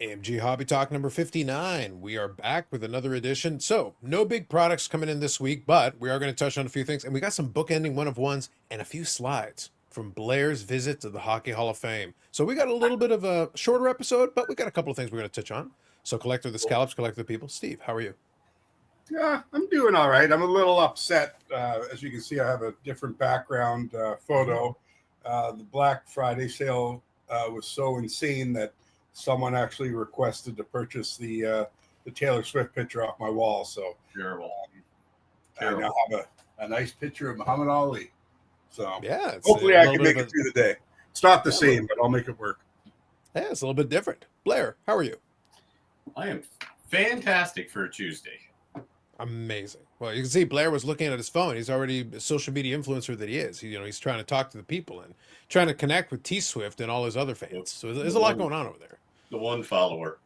AMG Hobby Talk number 59. We are back with another edition. So, no big products coming in this week, but we are going to touch on a few things. And we got some bookending one of ones and a few slides from Blair's visit to the Hockey Hall of Fame. So, we got a little bit of a shorter episode, but we got a couple of things we're going to touch on. So, Collector of the Scallops, Collector of the People. Steve, how are you? Yeah, I'm doing all right. I'm a little upset. As you can see, I have a different background photo. The Black Friday sale was so insane that someone actually requested to purchase the Taylor Swift picture off my wall. So Terrible. I now have a nice picture of Muhammad Ali. So Yeah, hopefully I can make it through the day. It's not the same, but I'll make it work. Yeah, it's a little bit different. Blair, how are you? I am fantastic for a Tuesday. Amazing. Well, you can see Blair was looking at his phone. He's already a social media influencer that he is. He's trying to talk to the people and trying to connect with T Swift and all his other fans. So there's a lot going on over there. The one follower.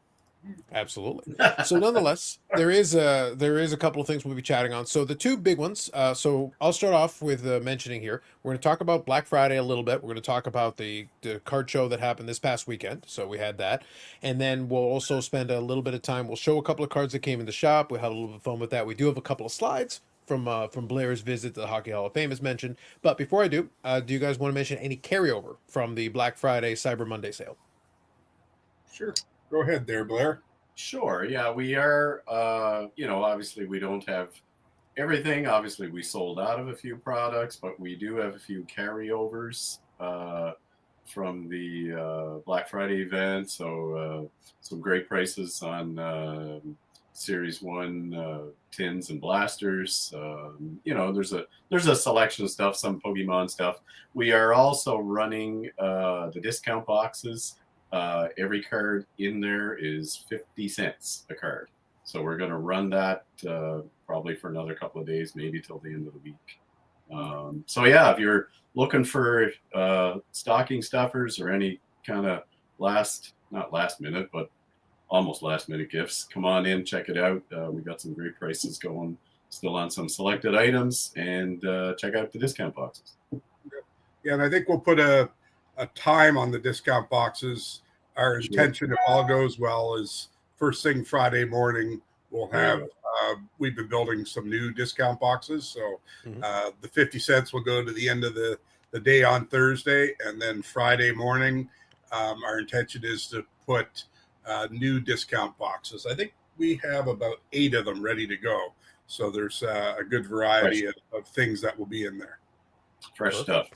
Absolutely. So nonetheless, there is a couple of things we'll be chatting on. So the two big ones. So I'll start off with mentioning here. We're going to talk about Black Friday a little bit. We're going to talk about the card show that happened this past weekend. So we had that, and then we'll also spend a little bit of time. We'll show a couple of cards that came in the shop. We'll have a little bit of fun with that. We do have a couple of slides from Blair's visit to the Hockey Hall of Fame, as mentioned. But before I do you guys want to mention any carryover from the Black Friday Cyber Monday sale? Sure. Go ahead there, Blair. Sure. Yeah, we are. Obviously we don't have everything. Obviously we sold out of a few products, but we do have a few carryovers from the Black Friday event. So some great prices on Series 1 tins and blasters. There's a selection of stuff, some Pokemon stuff. We are also running the discount boxes. Every card in there is 50 cents a card. So we're going to run that probably for another couple of days, maybe till the end of the week. If you're looking for stocking stuffers or any kind of not last minute, but almost last minute gifts, come on in, check it out. We got some great prices going still on some selected items, and check out the discount boxes. Yeah, and I think we'll put a time on the discount boxes. Our intention, if all goes well, is first thing Friday morning we'll have we've been building some new discount boxes, so the 50 cents will go to the end of the day on Thursday, and then Friday morning our intention is to put new discount boxes. I think we have about 8 of them ready to go, so there's a good variety of things that will be in there. Fresh stuff.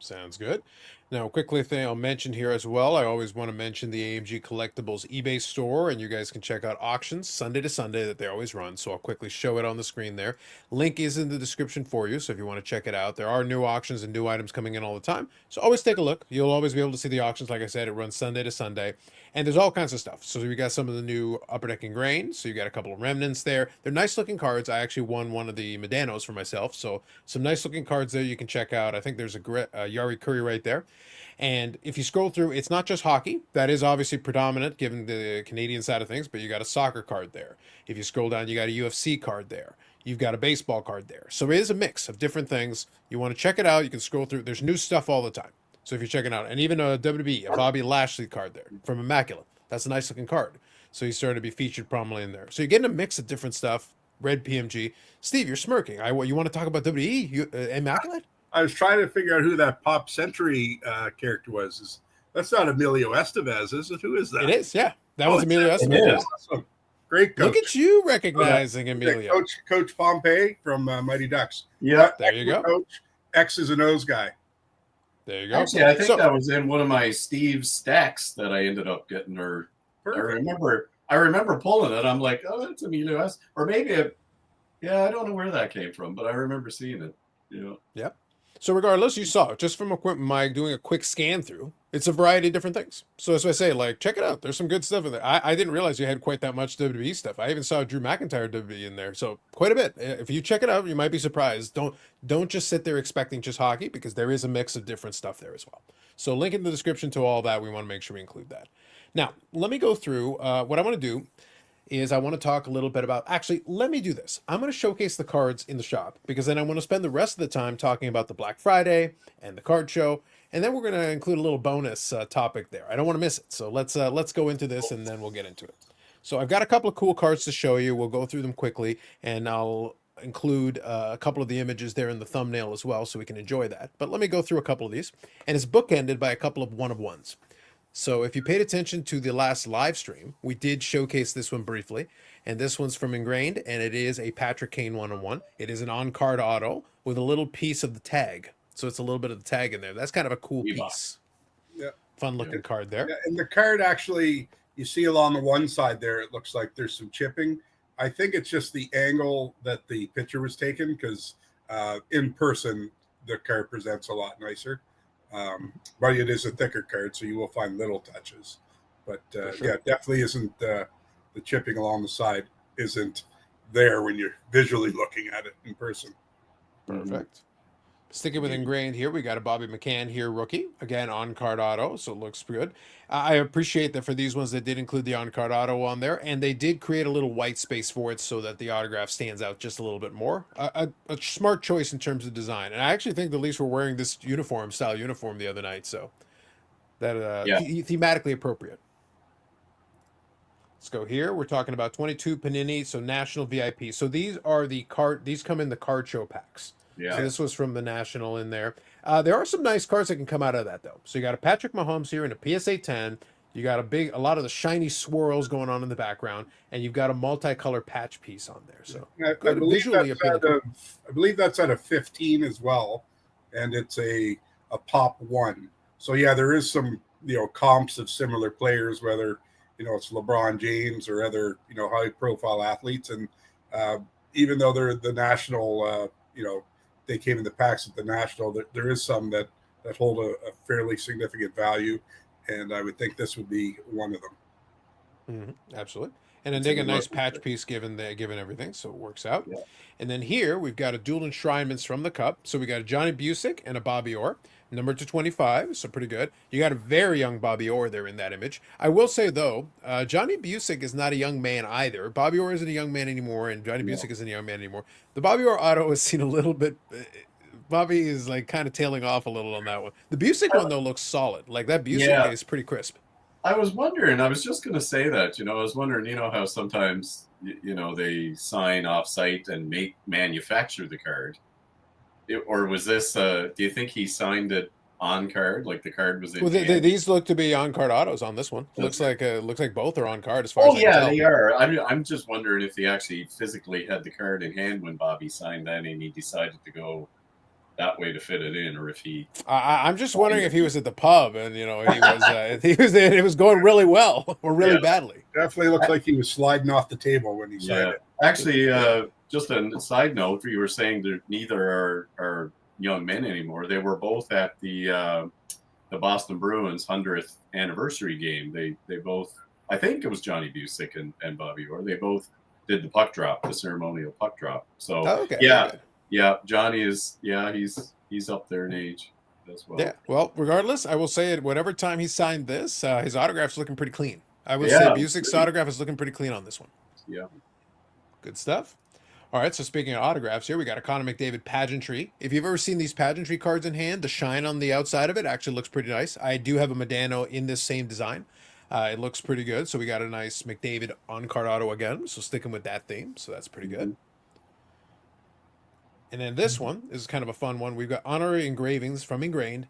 Sounds good. Now, quickly thing I'll mention here as well, I always want to mention the AMG Collectibles eBay store, and you guys can check out auctions Sunday to Sunday that they always run. So I'll quickly show it on the screen there. Link is in the description for you, so if you want to check it out. There are new auctions and new items coming in all the time, so always take a look. You'll always be able to see the auctions. Like I said, it runs Sunday to Sunday, and there's all kinds of stuff. So we got some of the new Upper Deck Ingrained, so you got a couple of remnants there. They're nice looking cards. I actually won one of the Medanos for myself, so some nice looking cards there you can check out. I think there's a Yari Curry right there. And if you scroll through, it's not just hockey. That is obviously predominant given the Canadian side of things, but you got a soccer card there. If you scroll down, you got a UFC card there. You've got a baseball card there. So it is a mix of different things. You want to check it out. You can scroll through. There's new stuff all the time. So if you're checking out, and even a WWE, a Bobby Lashley card there from Immaculate. That's a nice looking card. So he's starting to be featured prominently in there. So you're getting a mix of different stuff. Red PMG. Steve, you're smirking. You want to talk about WWE? Immaculate? I was trying to figure out who that Pop Century character was. That's not Emilio Estevez, is it? Who is that? It is, yeah. That was Emilio Estevez. Awesome. Great coach. Look at you recognizing Emilio. Coach Pompey from Mighty Ducks. Yeah, there you go. Coach, X's and O's guy. There you go. Actually, I think that was in one of my Steve's stacks that I ended up getting. Or I remember pulling it. I'm like, oh, that's Emilio S. Or maybe, I don't know where that came from, but I remember seeing it. Yep. So regardless, you saw it just from doing a quick scan through. It's a variety of different things. So as I say, check it out. There's some good stuff in there. I didn't realize you had quite that much WWE stuff. I even saw Drew McIntyre WWE in there. So quite a bit. If you check it out, you might be surprised. Don't just sit there expecting just hockey, because there is a mix of different stuff there as well. So link in the description to all that. We want to make sure we include that. Now, let me go through what I want to do. Is I want to talk a little bit about, actually, let me do this. I'm going to showcase the cards in the shop, because then I want to spend the rest of the time talking about the Black Friday and the card show, and then we're going to include a little bonus topic there. I don't want to miss it, so let's go into this, and then we'll get into it. So I've got a couple of cool cards to show you. We'll go through them quickly, and I'll include a couple of the images there in the thumbnail as well, so we can enjoy that. But let me go through a couple of these, and it's bookended by a couple of one-of-ones. So if you paid attention to the last live stream, we did showcase this one briefly, and this one's from Ingrained, and it is a Patrick Kane one-on-one. It is an on-card auto with a little piece of the tag. So it's a little bit of the tag in there. That's kind of a cool piece. Yeah. Fun-looking card there. Yeah, and the card actually, you see along the one side there, it looks like there's some chipping. I think it's just the angle that the picture was taken, because in person, the card presents a lot nicer. But it is a thicker card, so you will find little touches. But sure. yeah, definitely isn't the chipping along the side isn't there when you're visually looking at it in person. Perfect. Sticking with Ingrained here, we got a Bobby McCann here, rookie. Again, on-card auto, so it looks good. I appreciate that for these ones, they did include the on-card auto on there, and they did create a little white space for it so that the autograph stands out just a little bit more. A smart choice in terms of design. And I actually think the Leafs were wearing this style uniform the other night, so that thematically appropriate. Let's go here. We're talking about 22 Panini, so National VIP. So these are these come in the card show packs. Yeah. So this was from the National in there. There are some nice cards that can come out of that, though. So you got a Patrick Mahomes here in a PSA 10. You got a lot of the shiny swirls going on in the background, and you've got a multicolor patch piece on there. So I believe that's at a 15 as well, and it's a pop 1. So yeah, there is some comps of similar players, whether it's LeBron James or other high profile athletes, and even though they're the National, they came in the packs at the National, there is some that hold a fairly significant value, and I would think this would be one of them. Mm-hmm. Absolutely. And then they get a nice patch piece given everything, so it works out. Yeah. And then here we've got a dual enshrinements from the Cup. So we got a Johnny Busick and a Bobby Orr, numbered to 25, so pretty good. You got a very young Bobby Orr there in that image. I will say, though, Johnny Busick is not a young man either. Bobby Orr isn't a young man anymore, and Johnny Busick isn't a young man anymore. The Bobby Orr auto has seen a little bit... Bobby is like kind of tailing off a little on that one. The Busick one, though, looks solid. Like that Busick is pretty crisp. I was wondering, I was just going to say that, I was wondering, how sometimes, they sign off-site and manufacture the card. Or was this, do you think he signed it on card, like the card was in these look to be on-card autos on this one. Looks like both are on card as far as I can tell. They are. I'm just wondering if he actually physically had the card in hand when Bobby signed that and he decided to go that way to fit it in, or if he... I'm just wondering if he was at the pub and it was going really well or really badly. Definitely looked like he was sliding off the table when he signed it. Actually, just a side note, you were saying that neither are young men anymore. They were both at the Boston Bruins 100th anniversary game. They both, I think it was Johnny Busick and Bobby Orr. They both did the puck drop, the ceremonial puck drop. So yeah, Johnny is, he's up there in age as well. Yeah, well, regardless, I will say at whatever time he signed this, his autograph's looking pretty clean. I would say Busick's autograph is looking pretty clean on this one. Yeah. Good stuff. All right, so speaking of autographs here, we got a Connor McDavid pageantry. If you've ever seen these pageantry cards in hand, the shine on the outside of it actually looks pretty nice. I do have a Modano in this same design. It looks pretty good, so we got a nice McDavid on-card auto again, so sticking with that theme, so that's pretty good. And then this one is kind of a fun one. We've got honorary engravings from Ingrained.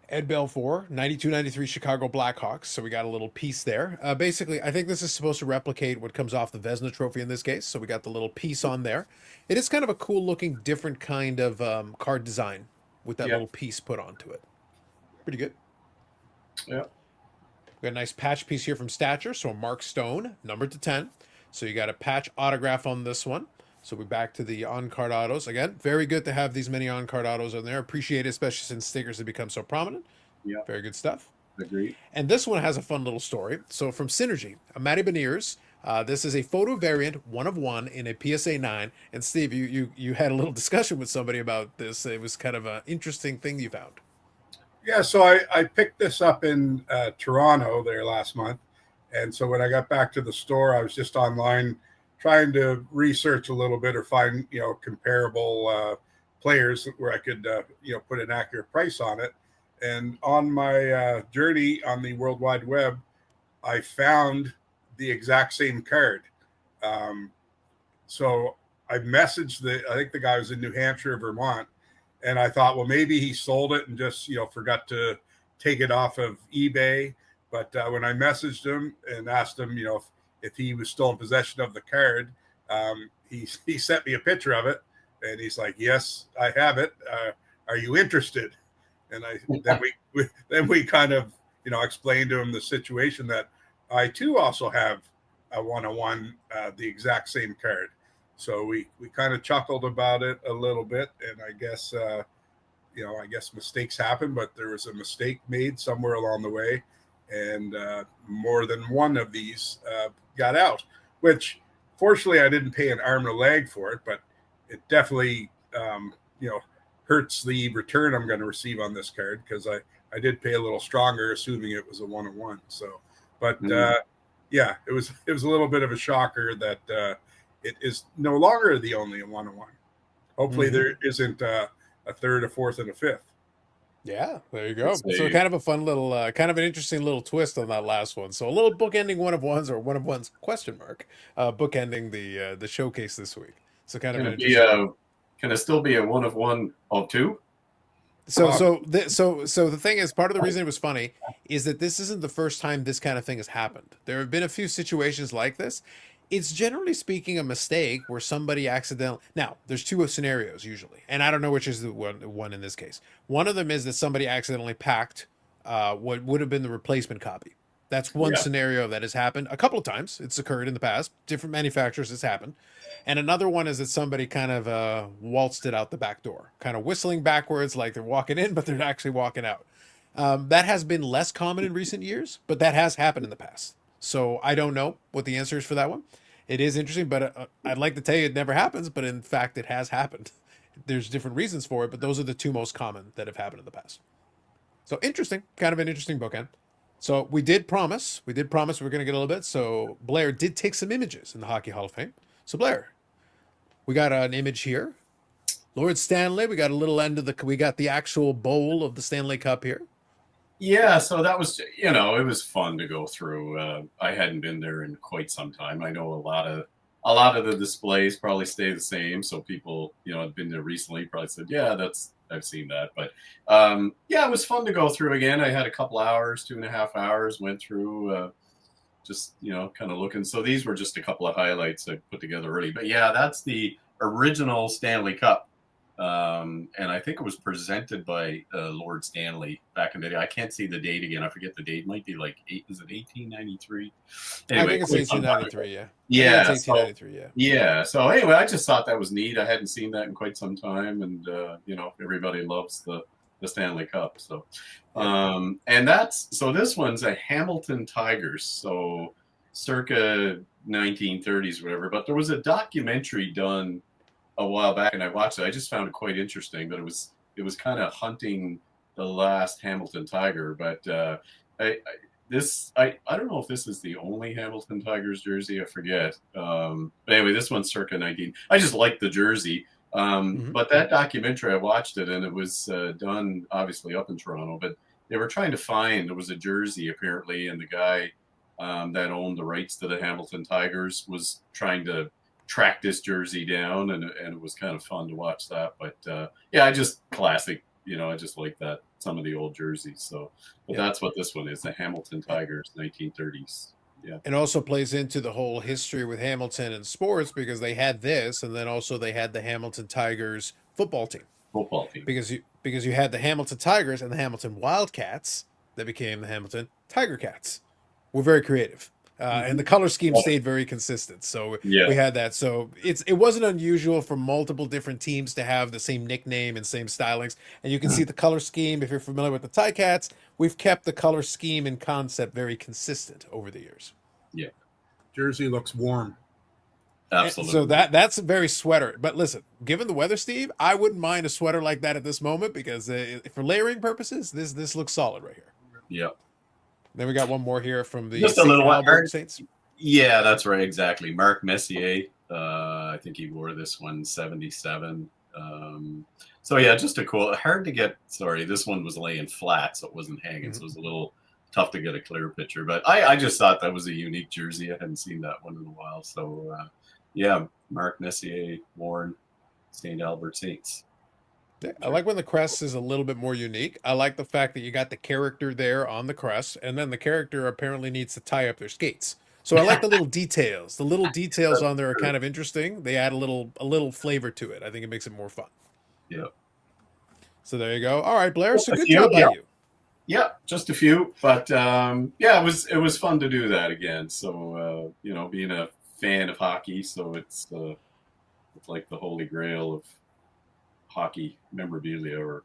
Ed Belfour, 92-93 Chicago Blackhawks. So we got a little piece there. Basically, I think this is supposed to replicate what comes off the Vezina Trophy in this case. So we got the little piece on there. It is kind of a cool-looking, different kind of card design with that little piece put onto it. Pretty good. Yeah. We got a nice patch piece here from Stature. So Mark Stone, numbered to 10. So you got a patch autograph on this one. So we're back to the on-card autos. Again, very good to have these many on-card autos on there. Appreciate it, especially since stickers have become so prominent. Yeah. Very good stuff. Agreed. And this one has a fun little story. So from Synergy, a Matty Beniers. This is a photo variant, 1 of 1 in a PSA 9. And Steve, you had a little discussion with somebody about this. It was kind of an interesting thing you found. Yeah, so I picked this up in Toronto there last month. And so when I got back to the store, I was just online trying to research a little bit or find, comparable players where I could, put an accurate price on it. And on my journey on the World Wide Web, I found the exact same card. So I messaged I think the guy was in New Hampshire, Vermont, and I thought, well, maybe he sold it and just, forgot to take it off of eBay. But when I messaged him and asked him, if he was still in possession of the card, he sent me a picture of it, and he's like, "Yes, I have it. Are you interested?" And then we kind of explained to him the situation that I too also have a 101, the exact same card. So we kind of chuckled about it a little bit, and I guess I guess mistakes happen, but there was a mistake made somewhere along the way, and more than one of these got out. Which, fortunately, I didn't pay an arm and a leg for it, but it definitely hurts the return I'm going to receive on this card, because I did pay a little stronger, assuming it was a 101. So, but yeah, it was a little bit of a shocker that it is no longer the only 101. Hopefully, there isn't a third, a fourth, and a fifth. Yeah, there you go. So kind of a fun little, kind of an interesting little twist on that last one. So a little bookending one of ones, or one of ones question mark, bookending the showcase this week. So kind of an interesting. Can it still be a one of one of two? So the thing is, part of the reason it was funny is that this isn't the first time this kind of thing has happened. There have been a few situations like this. It's generally speaking a mistake where somebody accidentally. Now, there's two scenarios usually, and I don't know which is the one in this case. One of them is that somebody accidentally packed what would have been the replacement copy. That's one scenario that has happened a couple of times. It's occurred in the past. Different manufacturers has happened. And another one is that somebody kind of waltzed it out the back door, kind of whistling backwards like they're walking in, but they're actually walking out. That has been less common in recent years, but that has happened in the past. So I don't know what the answer is for that one. It is interesting, but I'd like to tell you it never happens, but in fact, it has happened. There's different reasons for it, but those are the two most common that have happened in the past. So interesting, kind of an interesting bookend. So we did promise we were going to get a little bit. So Blair did take some images in the Hockey Hall of Fame. So Blair, we got an image here. Lord Stanley, we got a little end of we got the actual bowl of the Stanley Cup here. Yeah, so that was, it was fun to go through. I hadn't been there in quite some time. I know a lot of the displays probably stay the same. So people, had been there recently probably said, yeah, I've seen that. But yeah, it was fun to go through again. I had a couple hours, 2.5 hours, went through just, kind of looking. So these were just a couple of highlights I put together early. But yeah, that's the original Stanley Cup. And I think it was presented by Lord Stanley back in the day. I can't see the date again. I forget the date. It might be like is it 1893? Anyway, I think it's 1893. Yeah. Yeah. It's 1893. Yeah. Yeah. So anyway, I just thought that was neat. I hadn't seen that in quite some time, and everybody loves the Stanley Cup. So, and this one's a Hamilton Tigers. So, circa 1930s, whatever. But there was a documentary done a while back, and I watched it. I just found it quite interesting, but it was kind of hunting the last Hamilton Tiger. But I don't know if this is the only Hamilton Tigers jersey. I forget. But anyway, this one's circa 19. I just like the jersey. But that documentary, I watched it, and it was done obviously up in Toronto. But they were trying to find, there was a jersey apparently, and the guy that owned the rights to the Hamilton Tigers was trying to track this jersey down, and it was kind of fun to watch that. But yeah, I just classic, I just like that, some of the old jerseys. So, but that's what this one is, the Hamilton Tigers, 1930s. Yeah. It also plays into the whole history with Hamilton and sports, because they had this, and then also they had the Hamilton Tigers football team. Because you had the Hamilton Tigers and the Hamilton Wildcats that became the Hamilton Tiger Cats. We're very creative. And the color scheme stayed very consistent. So we had that. So it wasn't unusual for multiple different teams to have the same nickname and same stylings. And you can see the color scheme. If you're familiar with the Ticats, we've kept the color scheme and concept very consistent over the years. Yeah. Jersey looks warm. Absolutely. So that's a very sweater. But listen, given the weather, Steve, I wouldn't mind a sweater like that at this moment, because for layering purposes, this looks solid right here. Yeah. Then we got one more here from the just a little one. Saints. Yeah, that's right. Exactly. Mark Messier. I think he wore this one 77. So yeah, just a cool, hard to get. Sorry, this one was laying flat, so it wasn't hanging. So it was a little tough to get a clear picture. But I just thought that was a unique jersey. I hadn't seen that one in a while. So yeah, Mark Messier worn St. Albert Saints. Yeah, I like when the crest is a little bit more unique. I like the fact that you got the character there on the crest, and then the character apparently needs to tie up their skates. So I like the little details. The little details on there are kind of interesting. They add a little flavor to it. I think it makes it more fun. Yeah. So there you go. All right, Blair. So A good few, job by yeah. you. Yeah, just a few, but yeah, it was fun to do that again. So you know, being a fan of hockey, so it's like the holy grail of hockey memorabilia, or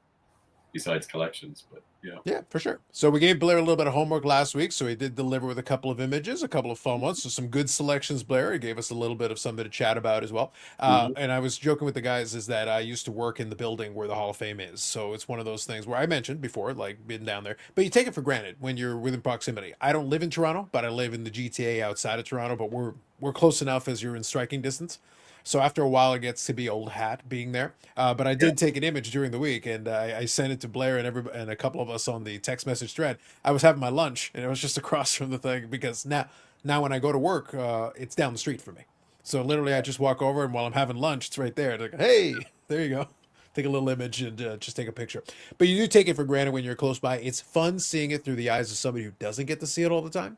besides collections. But yeah, Yeah, for sure. So we gave Blair a little bit of homework last week, so he did deliver with a couple of images, a couple of fun ones. So some good selections, Blair. He gave us a little bit of something to chat about as well. And I was joking with the guys is that I used to work in the building where the Hall of Fame is. So it's one of those things where I mentioned before, like being down there, but you take it for granted when you're within proximity. I don't live in Toronto, but I live in the GTA outside of Toronto, but we're close enough as you're in striking distance. So after a while, it gets to be old hat being there. But I did take an image during the week, and I sent it to Blair and a couple of us on the text message thread. I was having my lunch, and it was just across from the thing because now when I go to work, it's down the street for me. So literally, I just walk over, and while I'm having lunch, it's right there. Like, hey, there you go. Take a little image and just take a picture. But you do take it for granted when you're close by. It's fun seeing it through the eyes of somebody who doesn't get to see it all the time.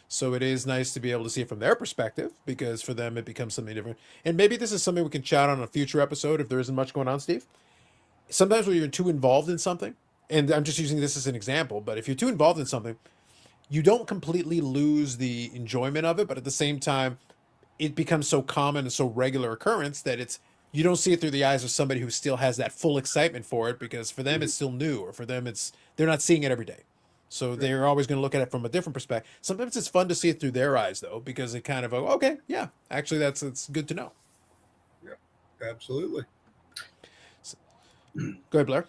So it is nice to be able to see it from their perspective because for them it becomes something different. And maybe this is something we can chat on a future episode if there isn't much going on, Steve. Sometimes when you're too involved in something, and I'm just using this as an example, but if you're too involved in something, you don't completely lose the enjoyment of it, but at the same time, it becomes so common and so regular occurrence that it's you don't see it through the eyes of somebody who still has that full excitement for it because for them it's still new or for them it's they're not seeing it every day. So they're always going to look at it from a different perspective. Sometimes it's fun to see it through their eyes though because it kind of okay, yeah, actually that's it's good to know. Yeah, absolutely. Go ahead, Blair.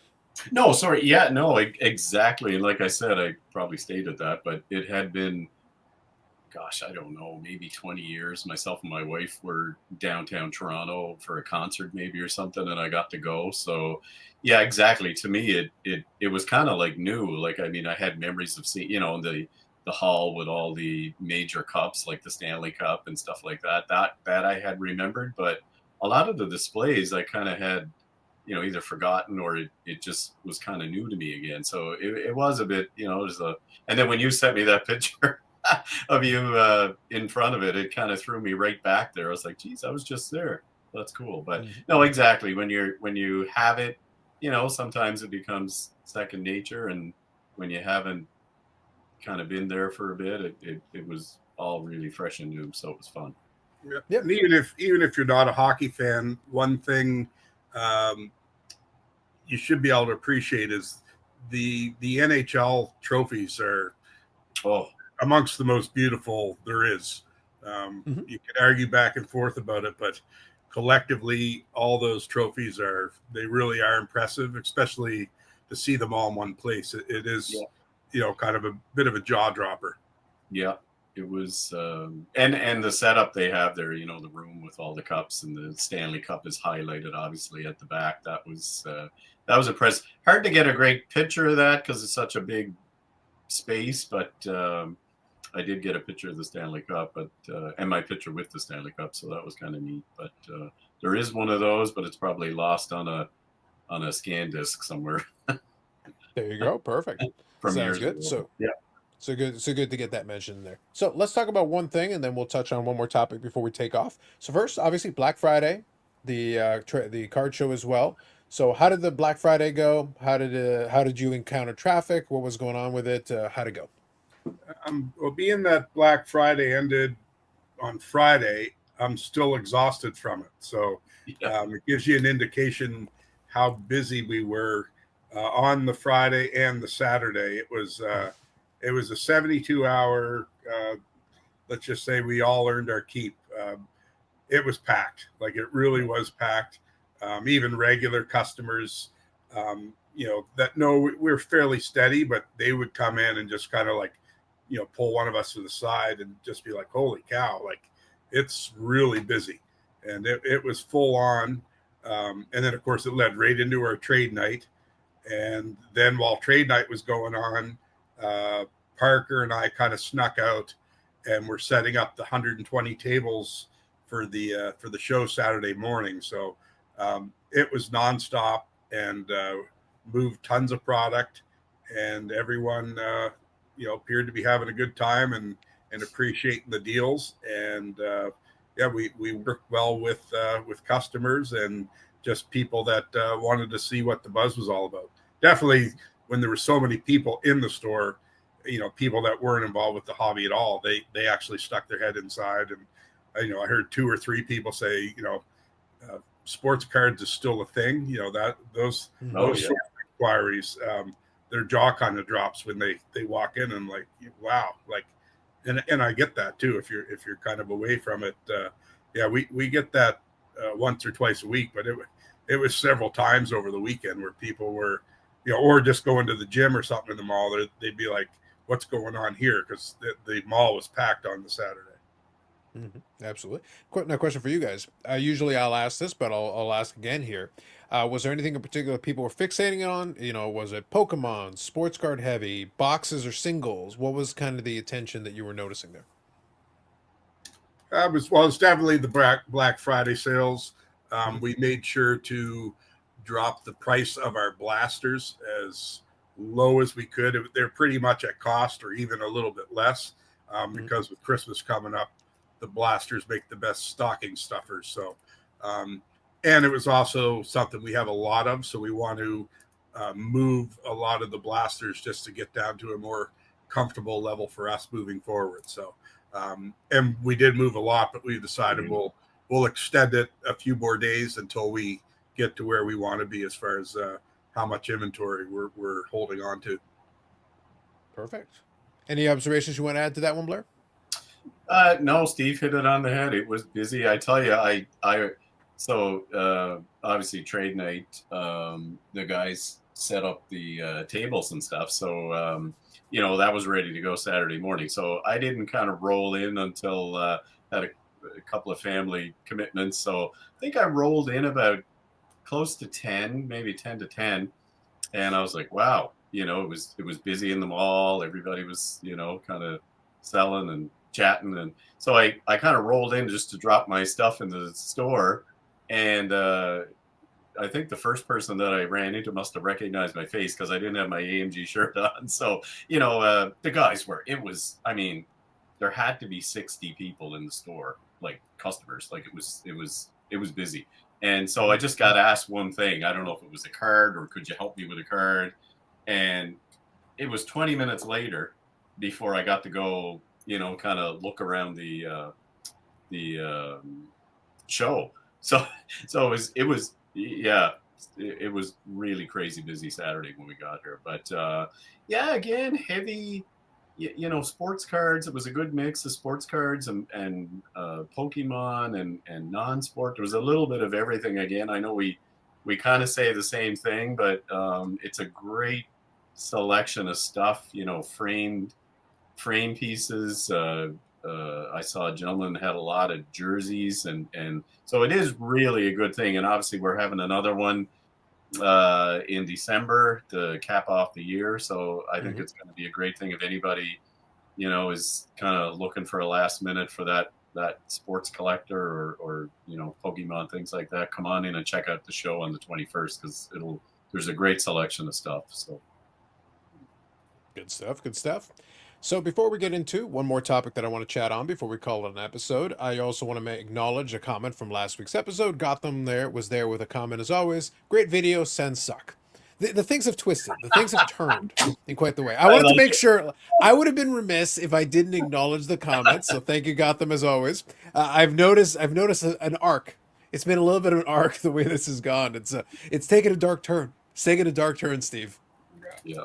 no, sorry, yeah, no, exactly. And like I said, I probably stated that, but it had been, gosh, I don't know, maybe 20 years. Myself and my wife were downtown Toronto for a concert, maybe or something, and I got to go. So, yeah, exactly. To me, it was kind of like new. Like, I mean, I had memories of seeing, you know, the hall with all the major cups, like the Stanley Cup and stuff like that. That I had remembered, but a lot of the displays I kind of had, you know, either forgotten or it just was kind of new to me again. So it was a bit, you know, and then when you sent me that picture of you in front of it, it kind of threw me right back there. I was like, geez, I was just there. That's cool. But no, exactly. When you have it, you know, sometimes it becomes second nature. And when you haven't kind of been there for a bit, it was all really fresh and new. So it was fun. Yeah. Yep. And even if you're not a hockey fan, one thing you should be able to appreciate is the NHL trophies are amongst the most beautiful there is. You can argue back and forth about it, but collectively, all those trophies they really are impressive, especially to see them all in one place. It is, you know, kind of a bit of a jaw dropper. Yeah, it was, and the setup they have there, you know, the room with all the cups and the Stanley Cup is highlighted obviously at the back. That was impressive. Hard to get a great picture of that because it's such a big space, but I did get a picture of the Stanley Cup, but and my picture with the Stanley Cup, so that was kind of neat. But there is one of those, but it's probably lost on a scan disc somewhere. There you go. Perfect. From Sounds years good. ago. So yeah. so good to get that mentioned there. So let's talk about one thing, and then we'll touch on one more topic before we take off. So first, obviously, Black Friday, the card show as well. So how did the Black Friday go? How did you encounter traffic? What was going on with it? How'd it go? Well, being that Black Friday ended on Friday, I'm still exhausted from it. So it gives you an indication how busy we were on the Friday and the Saturday. It was a 72-hour. Let's just say we all earned our keep. It was packed. Like it really was packed. Even regular customers, you know, that know we're fairly steady, but they would come in and just kind of like, you know, pull one of us to the side and just be like, holy cow, like it's really busy. And it was full on. And then, of course, it led right into our trade night. And then while trade night was going on, Parker and I kind of snuck out and we're setting up the 120 tables for the show Saturday morning. So it was nonstop and moved tons of product, and everyone appeared to be having a good time and appreciating the deals. And we worked well with customers and just people that wanted to see what the buzz was all about. Definitely, when there were so many people in the store, people that weren't involved with the hobby at all, they actually stuck their head inside. And I heard 2 or 3 people say, sports cards is still a thing. Those sort of inquiries, their jaw kind of drops when they walk in and like, wow, like, and I get that too. If you're kind of away from it, we get that once or twice a week, but it was several times over the weekend where people were, or just going to the gym or something in the mall. They'd be like, what's going on here? Because the mall was packed on the Saturday. Mm-hmm. Absolutely. Now, question for you guys. Usually I'll ask this, but I'll ask again here. Was there anything in particular people were fixating on? Was it Pokemon, sports card heavy, boxes, or singles? What was kind of the attention that you were noticing there? It's definitely the Black Friday sales. We made sure to drop the price of our blasters as low as we could. They're pretty much at cost or even a little bit less, because with Christmas coming up, the blasters make the best stocking stuffers. So, and it was also something we have a lot of, so we want to move a lot of the blasters just to get down to a more comfortable level for us moving forward. So, and we did move a lot, but we decided we'll extend it a few more days until we get to where we want to be as far as how much inventory we're holding on to. Perfect. Any observations you want to add to that one, Blair? No, Steve hit it on the head. It was busy. I tell you, obviously trade night, the guys set up the tables and stuff. So, that was ready to go Saturday morning. So I didn't kind of roll in until had a couple of family commitments. So I think I rolled in about close to 10, maybe 10 to 10. And I was like, wow, it was busy in the mall. Everybody was, kind of selling and chatting. And so I kind of rolled in just to drop my stuff in the store. And I think the first person that I ran into must have recognized my face because I didn't have my AMG shirt on. So, the guys there had to be 60 people in the store, like customers. Like it was busy. And so I just got asked one thing. I don't know if it was a card or could you help me with a card? And it was 20 minutes later before I got to go, kind of look around the show. So it was really crazy busy Saturday when we got here. But again, heavy, sports cards. It was a good mix of sports cards and Pokemon and non-sport. There was a little bit of everything. Again, I know we kind of say the same thing, but it's a great selection of stuff. Frame pieces. I saw a gentleman had a lot of jerseys, and so it is really a good thing. And obviously, we're having another one in December to cap off the year. So I think it's going to be a great thing if anybody, is kind of looking for a last minute for that sports collector or Pokemon, things like that. Come on in and check out the show on the 21st because there's a great selection of stuff. So good stuff. So before we get into one more topic that I want to chat on before we call it an episode, I also want to acknowledge a comment from last week's episode. Gotham was there with a comment as always. Great video, sends suck. The things have twisted. The things have turned in quite the way. I wanted to make sure. I would have been remiss if I didn't acknowledge the comments. So thank you, Gotham, as always. I've noticed an arc. It's been a little bit of an arc the way this has gone. It's taken a dark turn. It's taken a dark turn, Steve. Yeah.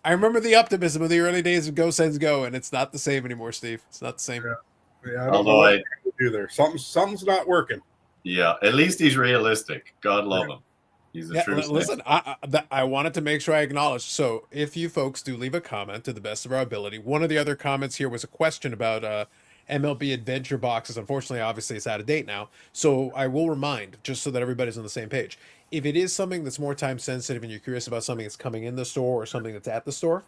I remember the optimism of the early days of Go Sens Go, and it's not the same anymore, Steve. It's not the same. Yeah, I don't know what to do there. Something's not working. Yeah, at least he's realistic. God love him. He's a true. Listen, I wanted to make sure I acknowledged. So if you folks do leave a comment to the best of our ability, one of the other comments here was a question about MLB Adventure boxes. Unfortunately, obviously, it's out of date now. So I will remind, just so that everybody's on the same page. If it is something that's more time sensitive and you're curious about something that's coming in the store or something that's at the store,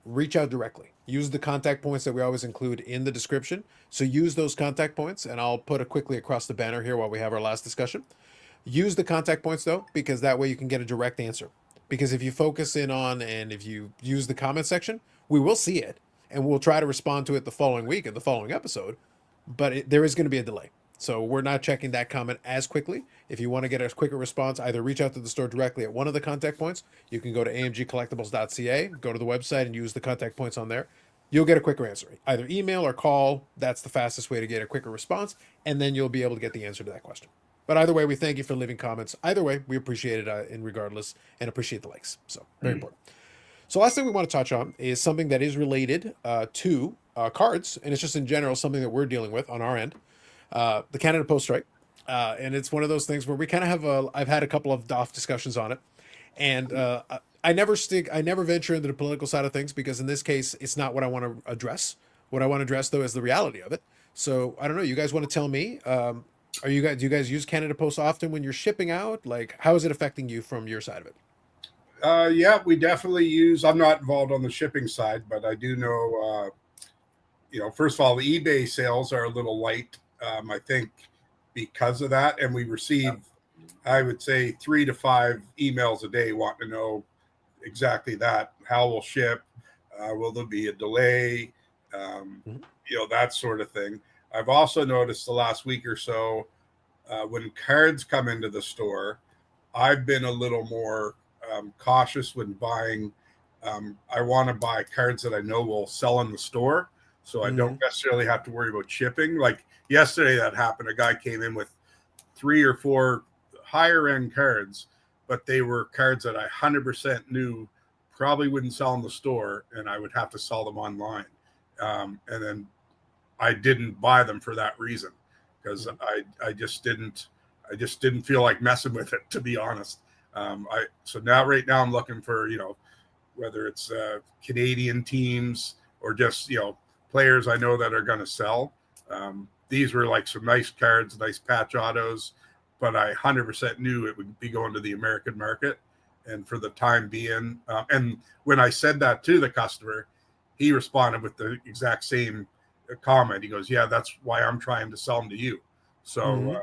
reach out directly. Use the contact points that we always include in the description. So use those contact points, and I'll put it quickly across the banner here while we have our last discussion. Use the contact points though, because that way you can get a direct answer. Because if you focus in on and if you use the comment section, we will see it and we'll try to respond to it the following week in the following episode. But there is going to be a delay. So we're not checking that comment as quickly. If you want to get a quicker response, either reach out to the store directly at one of the contact points. You can go to amgcollectibles.ca, go to the website and use the contact points on there. You'll get a quicker answer. Either email or call. That's the fastest way to get a quicker response. And then you'll be able to get the answer to that question. But either way, we thank you for leaving comments. Either way, we appreciate it in regardless and appreciate the likes. So very important. So last thing we want to touch on is something that is related to cards, and it's just in general something that we're dealing with on our end, the Canada Post strike. And it's one of those things where we kind of have I've had a couple of DOF discussions on it, and I never venture into the political side of things because in this case, it's not what I want to address. What I want to address though is the reality of it. So I don't know. You guys want to tell me? Do you guys use Canada Post often when you're shipping out? Like, how is it affecting you from your side of it? Yeah, we definitely use. I'm not involved on the shipping side, but I do know. First of all, the eBay sales are a little light. I think because of that, and we receive, I would say, 3 to 5 emails a day wanting to know exactly that. How will ship? Will there be a delay? That sort of thing. I've also noticed the last week or so, when cards come into the store, I've been a little more cautious when buying. I want to buy cards that I know will sell in the store, so I don't necessarily have to worry about shipping. Like yesterday, that happened. A guy came in with 3 or 4 higher end cards, but they were cards that I 100% knew probably wouldn't sell in the store, and I would have to sell them online. And then I didn't buy them for that reason because I just didn't feel like messing with it, to be honest. Right now I'm looking for, whether it's Canadian teams or just, players I know that are going to sell. These were like some nice cards, nice patch autos, but I 100% knew it would be going to the American market. And for the time being, and when I said that to the customer, he responded with the exact same comment. He goes, "Yeah, that's why I'm trying to sell them to you." So,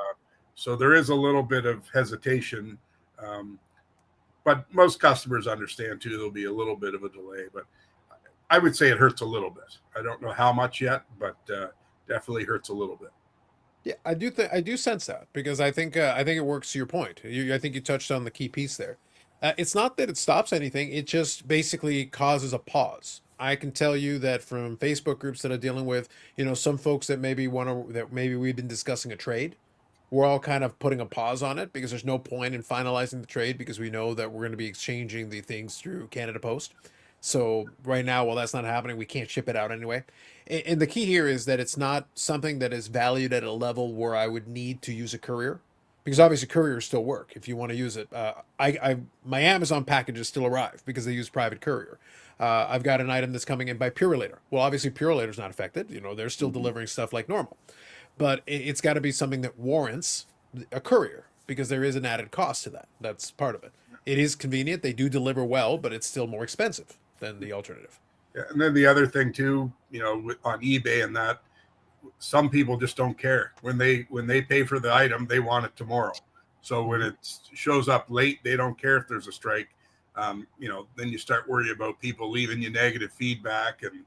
so there is a little bit of hesitation, but most customers understand too. There'll be a little bit of a delay, but I would say it hurts a little bit. I don't know how much yet, but definitely hurts a little bit. Yeah, I do sense that because I think it works to your point. I think you touched on the key piece there. It's not that it stops anything; it just basically causes a pause. I can tell you that from Facebook groups that I'm dealing with, some folks that maybe we've been discussing a trade, we're all kind of putting a pause on it because there's no point in finalizing the trade because we know that we're going to be exchanging the things through Canada Post. So right now, while that's not happening, we can't ship it out anyway. And the key here is that it's not something that is valued at a level where I would need to use a courier, because obviously couriers still work if you want to use it. My Amazon packages still arrive because they use private courier. I've got an item that's coming in by Purelator. Well, obviously Purelator's not affected. They're still delivering stuff like normal, but it's got to be something that warrants a courier because there is an added cost to that. That's part of it. It is convenient. They do deliver well, but it's still more expensive than the alternative. Yeah, and then the other thing too, on eBay and that, some people just don't care when they pay for the item, they want it tomorrow. So when it shows up late, they don't care if there's a strike. Then you start worrying about people leaving you negative feedback, and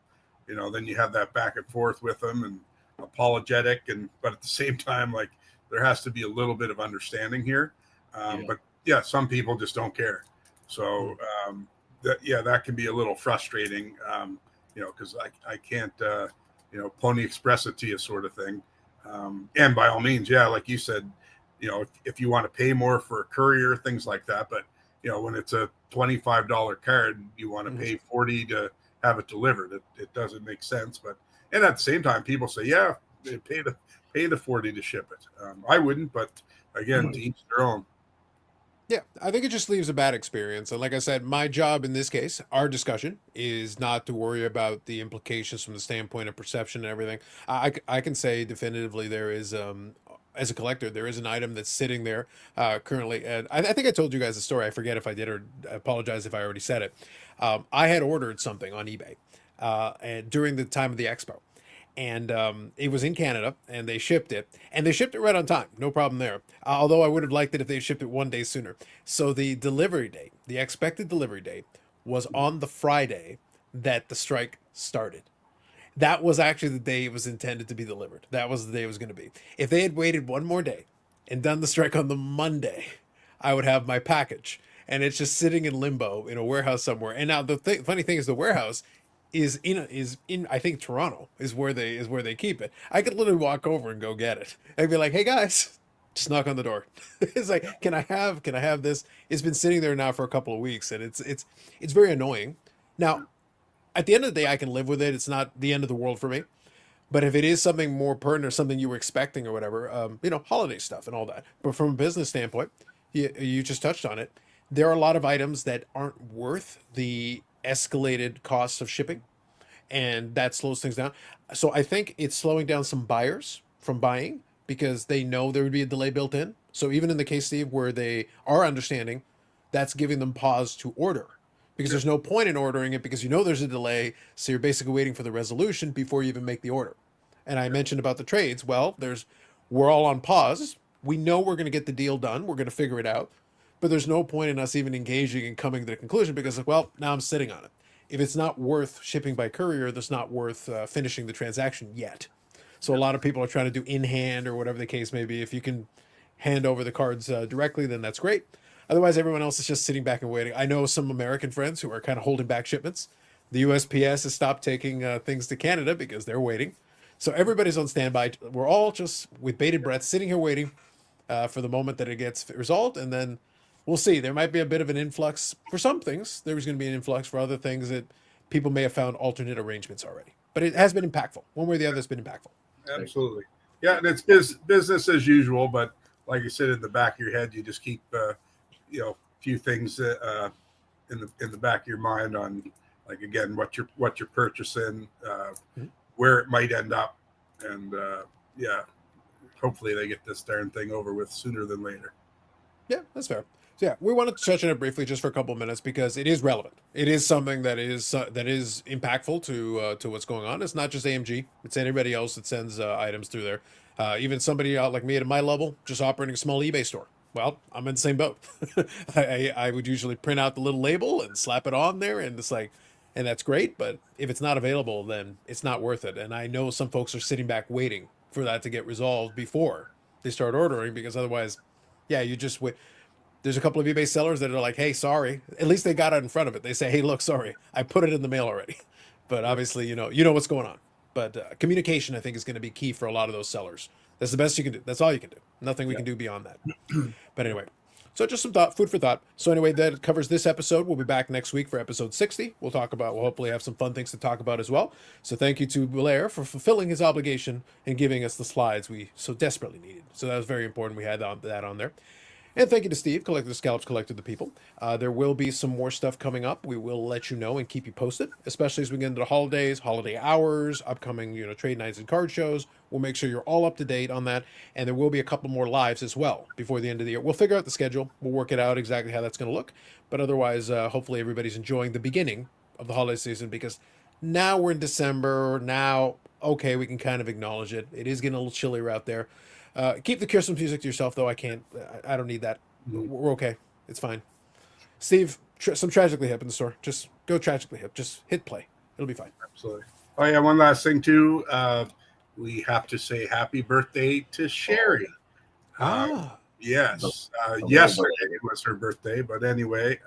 then you have that back and forth with them and apologetic, but at the same time, like there has to be a little bit of understanding here. But yeah, some people just don't care. So that can be a little frustrating, because I can't, pony express it to you sort of thing. And by all means, yeah, like you said, if you want to pay more for a courier, things like that. But, when it's a $25 card, you want to pay $40 to have it delivered. It doesn't make sense. And at the same time, people say, yeah, they pay the $40 to ship it. I wouldn't, but again, to each their own. Yeah, I think it just leaves a bad experience. And like I said, my job in this case, our discussion, is not to worry about the implications from the standpoint of perception and everything. I can say definitively there is, as a collector, there is an item that's sitting there currently. And I think I told you guys the story. I forget if I did, or I apologize if I already said it. I had ordered something on eBay and during the time of the expo, and it was in Canada, and they shipped it right on time, no problem there. Although I would have liked it if they shipped it 1 day sooner. So the delivery date, the expected delivery date, was on the Friday that the strike started. That was actually the day it was intended to be delivered. That was the day it was going to be. If they had waited one more day and done the strike on the Monday, I would have my package. And it's just sitting in limbo in a warehouse somewhere. And now the funny thing is, the warehouse is in I think Toronto is where they keep it. I could literally walk over and go get it. I'd be like, "Hey guys," just knock on the door. It's like, "Can I have this?" It's been sitting there now for a couple of weeks, and it's very annoying. Now, at the end of the day, I can live with it. It's not the end of the world for me. But if it is something more pertinent or something you were expecting or whatever, holiday stuff and all that. But from a business standpoint, you just touched on it. There are a lot of items that aren't worth the escalated costs of shipping, and that slows things down. So I think it's slowing down some buyers from buying because they know there would be a delay built in. So even in the case, Steve, where they are understanding, that's giving them pause to order because there's no point in ordering it because there's a delay. So you're basically waiting for the resolution before you even make the order. And I mentioned about the trades. Well, we're all on pause. We know we're going to get the deal done. We're going to figure it out. But there's no point in us even engaging and coming to the conclusion because, well, now I'm sitting on it. If it's not worth shipping by courier, that's not worth finishing the transaction yet. So a lot of people are trying to do in hand or whatever the case may be. If you can hand over the cards directly, then that's great. Otherwise, everyone else is just sitting back and waiting. I know some American friends who are kind of holding back shipments. The USPS has stopped taking things to Canada because they're waiting. So everybody's on standby. We're all just with bated breath, sitting here waiting for the moment that it gets resolved, and then we'll see. There might be a bit of an influx for some things. There was going to be an influx for other things that people may have found alternate arrangements already. But it has been impactful. One way or the other, it's been impactful. Absolutely. Yeah, and it's business as usual. But like you said, in the back of your head, you just keep a few things in the back of your mind on, like, again, what you're purchasing, where it might end up, and hopefully they get this darn thing over with sooner than later. Yeah, that's fair. So yeah, we wanted to touch on it briefly just for a couple of minutes because it is relevant. It is something that is impactful to what's going on. It's not just AMG; it's anybody else that sends items through there. Even somebody out like me at my level, just operating a small eBay store. Well, I'm in the same boat. I would usually print out the little label and slap it on there, and it's like, and that's great. But if it's not available, then it's not worth it. And I know some folks are sitting back waiting for that to get resolved before they start ordering because otherwise, yeah, you just wait. There's a couple of eBay sellers that are like, "Hey, sorry." At least they got it in front of it. They say, "Hey, look, sorry, I put it in the mail already." But obviously, you know what's going on. But communication, I think, is going to be key for a lot of those sellers. That's the best you can do. That's all you can do. Nothing we can do beyond that. But anyway, so just some food for thought. So anyway, that covers this episode. We'll be back next week for episode 60. We'll hopefully have some fun things to talk about as well. So thank you to Blair for fulfilling his obligation and giving us the slides we so desperately needed. So that was very important. We had that on there. And thank you to Steve, Collected the Scallops, Collected the People. There will be some more stuff coming up. We will let you know and keep you posted, especially as we get into the holidays, holiday hours, upcoming trade nights and card shows. We'll make sure you're all up to date on that. And there will be a couple more lives as well before the end of the year. We'll figure out the schedule. We'll work it out exactly how that's going to look. But otherwise, hopefully everybody's enjoying the beginning of the holiday season because now we're in December. Now, okay, we can kind of acknowledge it. It is getting a little chillier out there. Keep the Christmas music to yourself, though. I can't. I don't need that. We're okay. It's fine. Steve, some Tragically Hip in the store. Just go Tragically Hip. Just hit play. It'll be fine. Absolutely. Oh yeah, one last thing too. We have to say happy birthday to Sherry. Yes. Yesterday was her birthday, but anyway,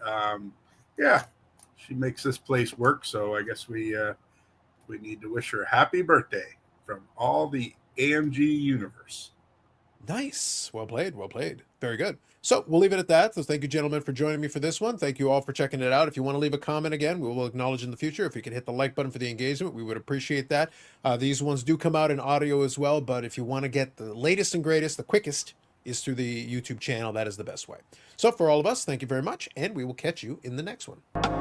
she makes this place work. So I guess we need to wish her a happy birthday from all the AMG universe. Nice. Well played. Well played. Very good. So we'll leave it at that. So thank you, gentlemen, for joining me for this one. Thank you all for checking it out. If you want to leave a comment again, we will acknowledge in the future. If you could hit the like button for the engagement, we would appreciate that. These ones do come out in audio as well, but if you want to get the latest and greatest, the quickest, is through the YouTube channel. That is the best way. So for all of us, thank you very much, and we will catch you in the next one.